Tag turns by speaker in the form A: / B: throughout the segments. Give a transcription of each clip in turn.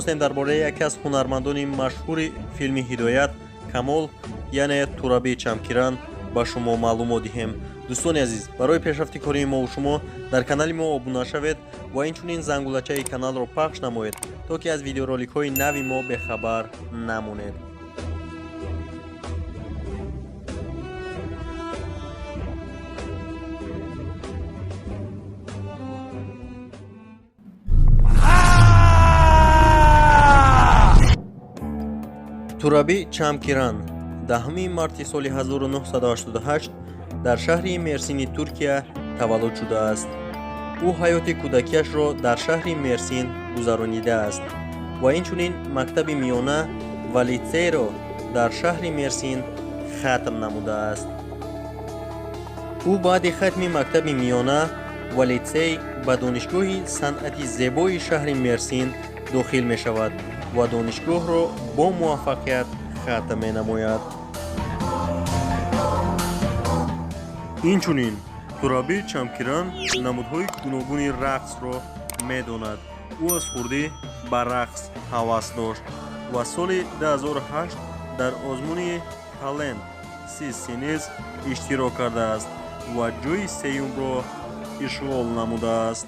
A: хостем дар бораи яке аз ҳунармандони машҳури филми ҳидоят камол яъне Турабӣ Чамкиран ба шумо маълумот диҳем. дӯстони азиз, барои пешрафти кори мо шумо дар канали мо обуна шавед ва инчунин зангулачаи каналро пахш намоед, то ки аз видеороликҳои нави мо бехабар намонед. Турабӣ Чамкиран 10 марти соли 1988 дар шаҳри Мерсини Туркия таваллуд шудааст. ӯ ҳаёти кӯдакиашро дар шаҳри Мерсин гузаронидааст ва инчунин мактаби миёна ва литсейро дар шаҳри Мерсин хатм намудааст. ӯ баъди хатми мактаби миёна ва литсей ба донишгоҳи санъати зебои шаҳри Мерсин дохил мешавад ва донишгоҳро бо муваффақият хатм менамояд. инчунин Турабӣ Чамкиран намудҳои гуногуни рақсро медонад. ӯ аз хурдӣ ба рақс ҳавас дошт ва соли 2008 дар озмуни Talent Scenes иштирок кардааст ва ҷойи сеюмро ишғол намудааст.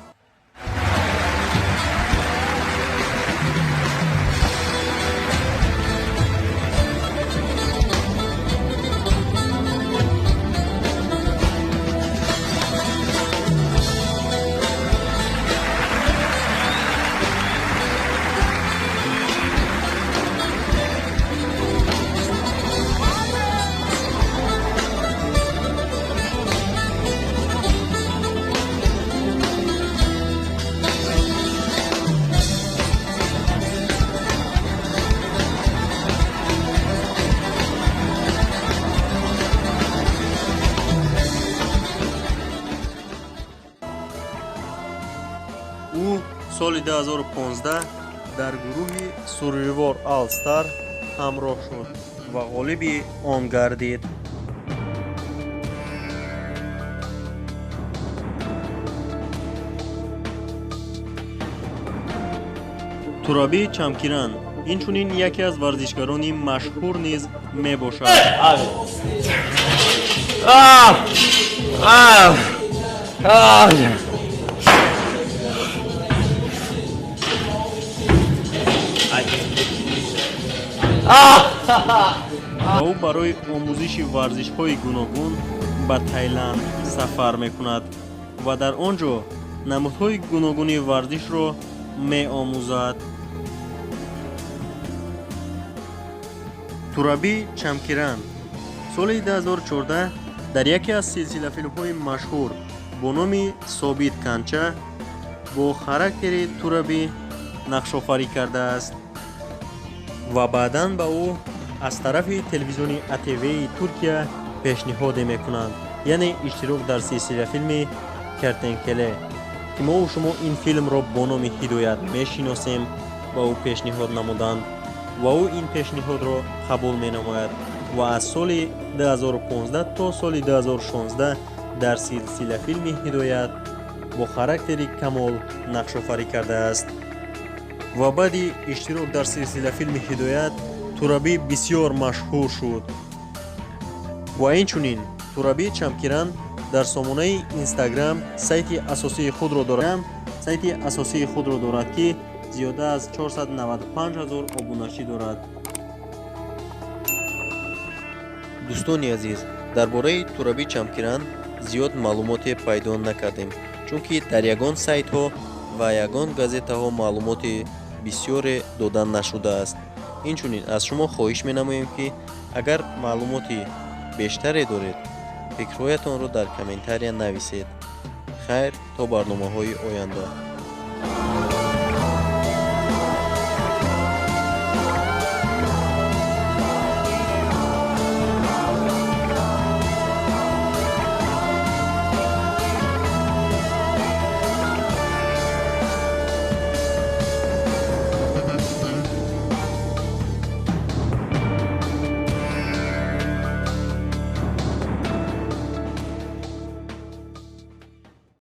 A: ӯ соли 2015 дар гурӯҳи Survivor All Star ҳамроҳ шуд ва ғолиби он гардид. Турабӣ Чамкиран инчунин яке аз варзишгарони машҳур низ мебошад. ва ӯ барои омӯзиши варзишҳои гуногун ба Таиланд сафар мекунад ва дар он ҷо намудҳои гуногуни варзишро меомӯзад. Турабӣ Чамкиран соли 2014 дар яке аз силсилафилмҳои машҳур бо номи Собит Канча бо характери Турабӣ нақшофарӣ кардааст ва баъдан ба ӯ аз тарафи телевизиони АТВ-и Туркия пешниҳоде мекунанд, яъне иштирок дар силсилафилми Кертенкеле, ки мо шумо ин филмро бо номи Ҳидоят мешиносем, ба ӯ пешниҳод намуданд ва ӯ ин пешниҳодро қабул менамояд ва аз соли 2015 то соли 2016 дар силсилафилми Ҳидоят бо характери Камол нақшофарӣ кардааст. ва баъди иштирок дар силсилафилми Ҳидоят Турабӣ бисёр машҳур шуд ва инчунин Турабӣ Чамкиран дар сомонаи Instagram сайти асосии худро дорад, ки зиёда аз 495 000 обуначӣ дорад. дӯстони азиз, дар бораи Турабӣ Чамкиран зиёд маълумоте пайдо накардем, чунки дар ягон сайтҳо ва ягон газетаҳо маълумоти бисёре дода нашудааст. инчунин аз шумо хоҳиш менамоем, ки агар маълумоти бештаре доред, фикрҳоятонро дар комментария нависед. хайр, то барномаҳои оянда.